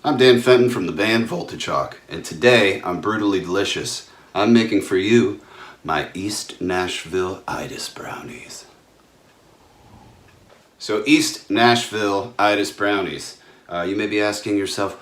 I'm Dan Fenton from the band Voltagehawk, and today I'm brutally delicious. I'm making for you my East Nashville itis brownies. So East Nashville itis brownies. You may be asking yourself,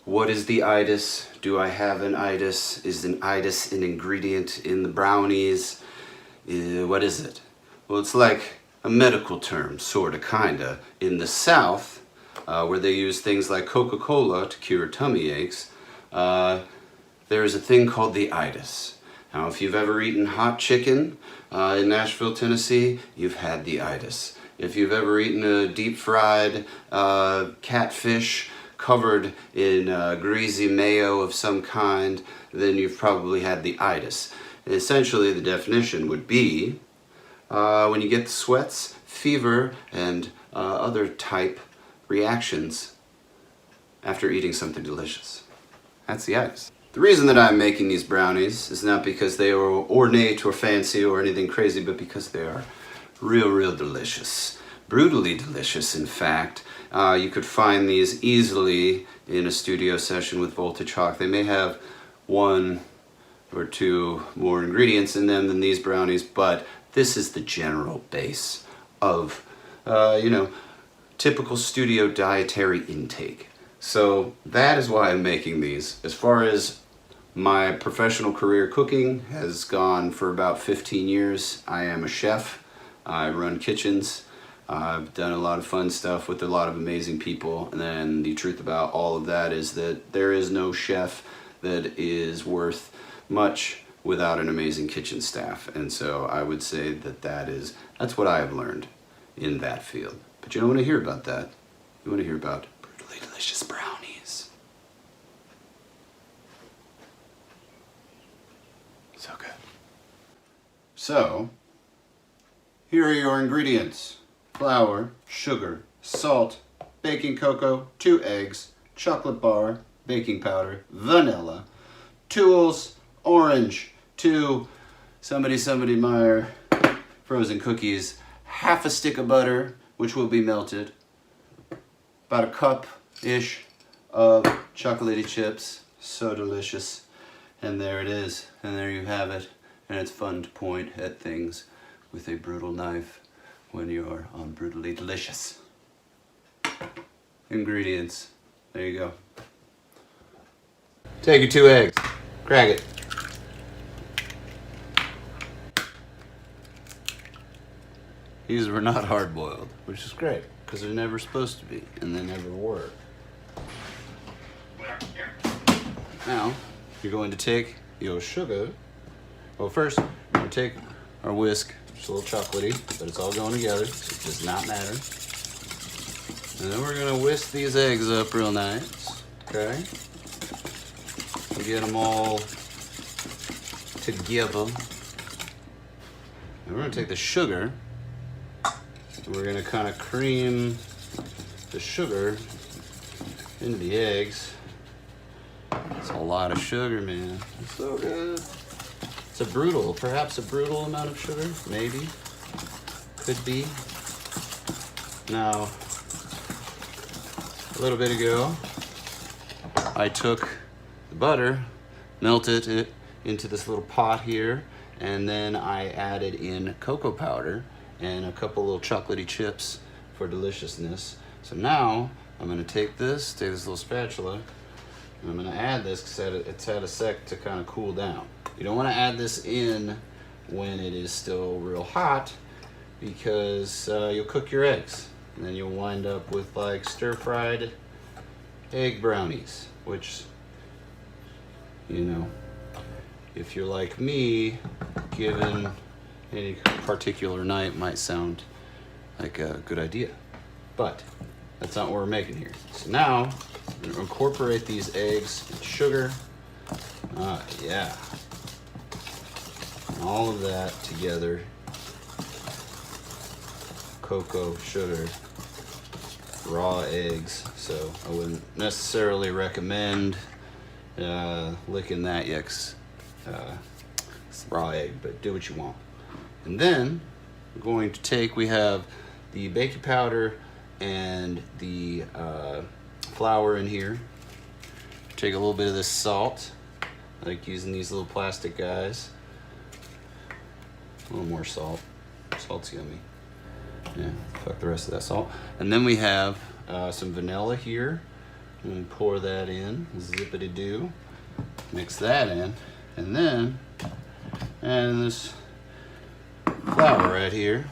what is the itis? Do I have an itis? Is an itis an ingredient in the brownies? What is it? Well, it's like a medical term, sorta, kinda. In the South, where they use things like Coca-Cola to cure tummy aches, there is a thing called the itis. Now, if you've ever eaten hot chicken in Nashville, Tennessee, you've had the itis. If you've ever eaten a deep-fried catfish covered in greasy mayo of some kind, then you've probably had the itis. Essentially, the definition would be when you get the sweats, fever, and other type reactions after eating something delicious. That's the itis. The reason that I'm making these brownies is not because they are ornate or fancy or anything crazy, but because they are real delicious. Brutally delicious, in fact. You could find these easily in a studio session with Voltagehawk. They may have one or two more ingredients in them than these brownies, but this is the general base of, typical studio dietary intake. So that is why I'm making these. As far as my professional career cooking has gone for about 15 years. I am a chef. I run kitchens. I've done a lot of fun stuff with a lot of amazing people. And then the truth about all of that is that there is no chef that is worth much without an amazing kitchen staff. And so I would say that that's what I have learned in that field. But you don't want to hear about that. You want to hear about brutally delicious brownies. So good. So, here are your ingredients. Flour, sugar, salt, baking cocoa, 2 eggs, chocolate bar, baking powder, vanilla, tools, orange, 2 somebody Meyer frozen cookies, half a stick of butter, which will be melted, about a cup-ish of chocolatey chips, so delicious, and there it is, and there you have it, and it's fun to point at things with a brutal knife when you're on brutally delicious. Ingredients, there you go. Take your 2 eggs, crack it. These were not hard-boiled, which is great, because they're never supposed to be, and they never were. Now, you're going to take your sugar. Well, first, we're going to take our whisk. It's a little chocolatey, but it's all going together, so it does not matter. And then we're going to whisk these eggs up real nice, okay? And get them all together. And we're going to take the sugar. We're going to kind of cream the sugar into the eggs. It's a lot of sugar, man. It's so good. It's perhaps a brutal amount of sugar, maybe. Could be. Now, a little bit ago, I took the butter, melted it into this little pot here, and then I added in cocoa powder and a couple little chocolatey chips for deliciousness. So now I'm going to take this little spatula, and I'm going to add this because it's had a sec to kind of cool down. You don't want to add this in when it is still real hot because you'll cook your eggs, and then you'll wind up with like stir-fried egg brownies, which, if you're like me, given any particular night, might sound like a good idea, but that's not what we're making here. So now I'm going to incorporate these eggs and sugar, and all of that together. Cocoa, sugar, raw eggs. So I wouldn't necessarily recommend licking that yet. It's raw egg, but do what you want. And then we're going to we have the baking powder and the flour in here. take a little bit of this salt. I like using these little plastic guys. A little more salt. Salt's yummy. Yeah, fuck the rest of that salt. And then we have some vanilla here. I'm gonna pour that in, zippity-doo. Mix that in, and then add this flour right here.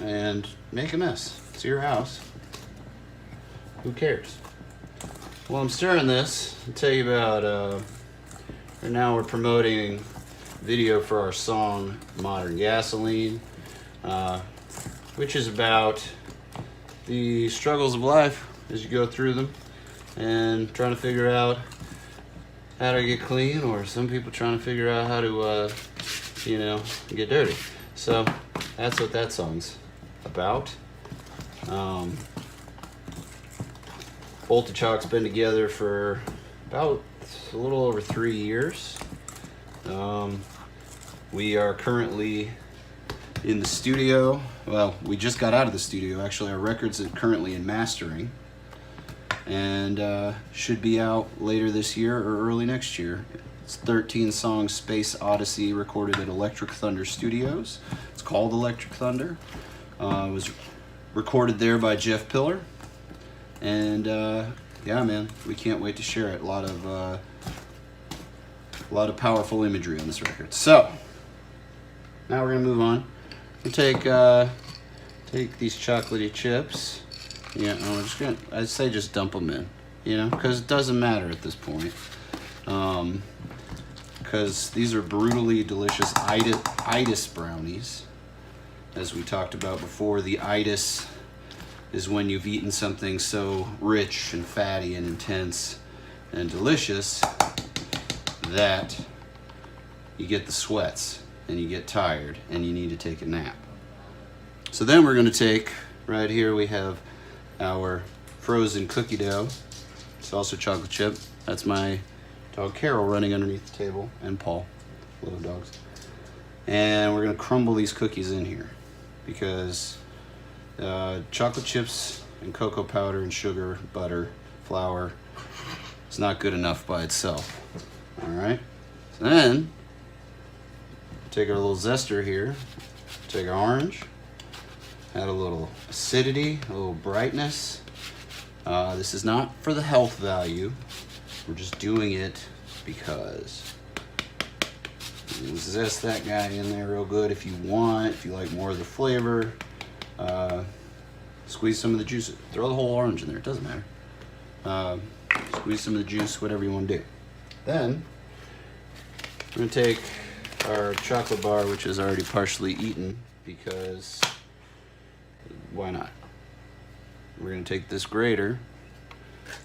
And make a mess. It's your house. Who cares? While I'm stirring this, I'll tell you about, right now we're promoting video for our song Modern Gasoline, which is about the struggles of life as you go through them and trying to figure out how to get clean, or some people trying to figure out how to, get dirty. So that's what that song's about. Voltagehawk's been together for about a little over 3 years. We are currently in the studio. Well, we just got out of the studio. Actually, our record's currently in mastering, and should be out later this year or early next year. It's 13 songs, Space Odyssey, recorded at Electric Thunder Studios. It's called Electric Thunder. It was recorded there by Jeff Pillar, and yeah, man, we can't wait to share it. A lot of powerful imagery on this record. So now we're gonna move on. We'll take these chocolatey chips. Yeah, I'd say just dump them in, because it doesn't matter at this point. Because these are brutally delicious itis brownies. As we talked about before, the itis is when you've eaten something so rich and fatty and intense and delicious that you get the sweats and you get tired and you need to take a nap. So then we're going to take, right here we have our frozen cookie dough. It's also chocolate chip. That's my dog Carol running underneath the table, and Paul, little dogs. And we're going to crumble these cookies in here because chocolate chips and cocoa powder and sugar, butter, flour, it's not good enough by itself. All right. So then take our little zester here, take our orange, add a little acidity, a little brightness. This is not for the health value. We're just doing it because. Zest that guy in there real good if you want, if you like more of the flavor. Squeeze some of the juice. Throw the whole orange in there, it doesn't matter. Squeeze some of the juice, whatever you want to do. Then we're going to take our chocolate bar, which is already partially eaten, because why not? We're going to take this grater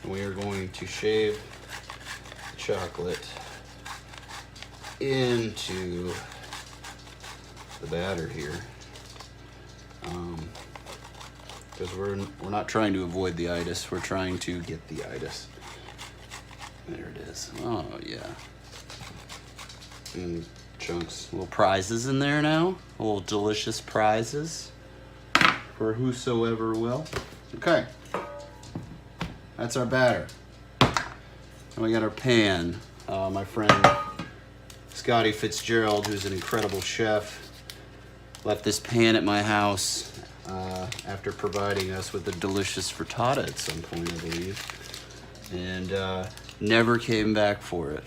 and we are going to shave the chocolate into the batter here, because we're not trying to avoid the itis, we're trying to get the itis. There it is. Oh yeah. And chunks, little prizes in there now, little delicious prizes for whosoever will. Okay, that's our batter. And we got our pan. My friend Scotty Fitzgerald, who's an incredible chef, left this pan at my house after providing us with a delicious frittata at some point, I believe, and never came back for it.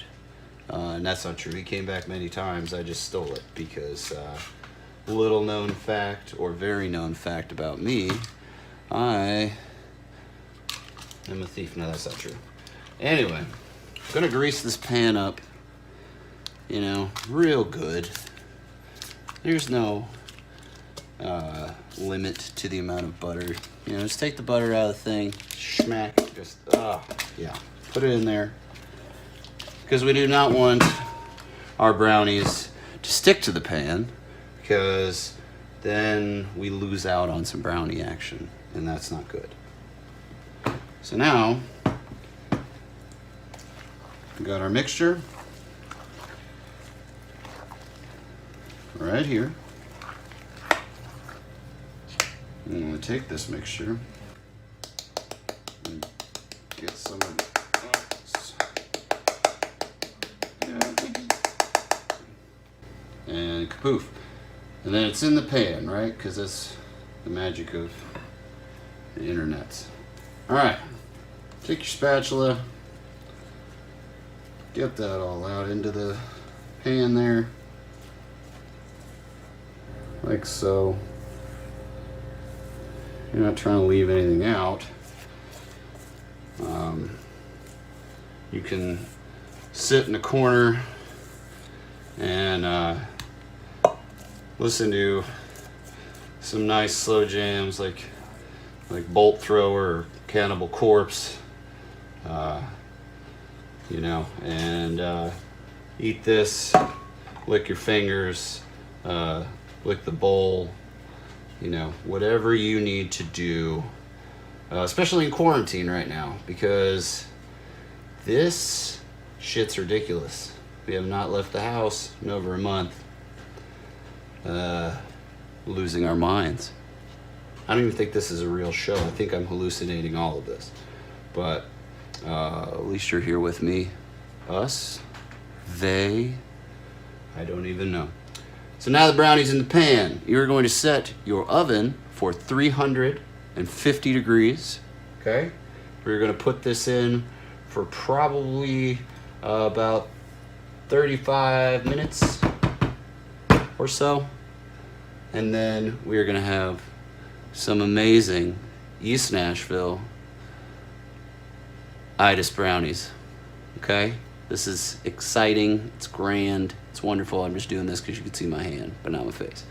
And that's not true. He came back many times. I just stole it because little known fact, or very known fact about me, I am a thief. No, that's not true. Anyway, I'm gonna grease this pan up, real good. There's no limit to the amount of butter. Just take the butter out of the thing, smack, just, yeah, put it in there. Because we do not want our brownies to stick to the pan, because then we lose out on some brownie action, and that's not good. So now, we got our mixture right here. I'm going to take this mixture and get some of and kapoof. And then it's in the pan, right? Because that's the magic of the internet. Alright, take your spatula, get that all out into the pan there, like so. You're not trying to leave anything out. You can sit in a corner and listen to some nice slow jams like Bolt Thrower or Cannibal Corpse, you know, and eat this, lick your fingers, lick the bowl, you know, whatever you need to do, especially in quarantine right now, because this shit's ridiculous. We have not left the house in over a month, losing our minds. I don't even think this is a real show. I think I'm hallucinating all of this. But at least you're here with me. Us, they, I don't even know. So now the brownie's in the pan. You're going to set your oven for 350 degrees, okay? We're gonna put this in for probably about 35 minutes or so. And then we're gonna have some amazing East Nashville itis brownies, okay? This is exciting, it's grand, it's wonderful. I'm just doing this because you can see my hand, but not my face.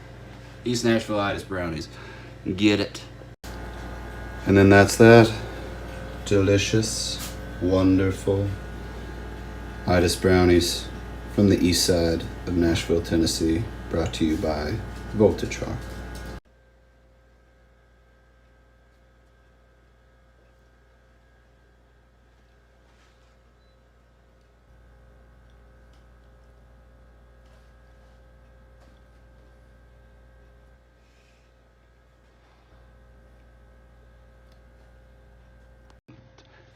East Nashville itis brownies, get it. And then that's that. Delicious, wonderful itis brownies from the east side of Nashville, Tennessee, brought to you by Voltagehawk.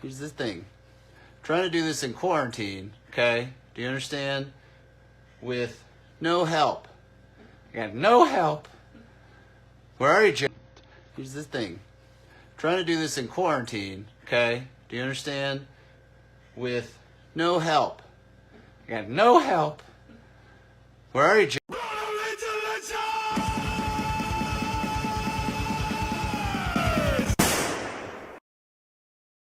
Here's the thing. I'm trying to do this in quarantine, okay? Do you understand? With no help. I got no help. Where are you, Jim? Here's the thing. I'm trying to do this in quarantine, okay? Do you understand? With no help. I got no help. Where are you, Jim?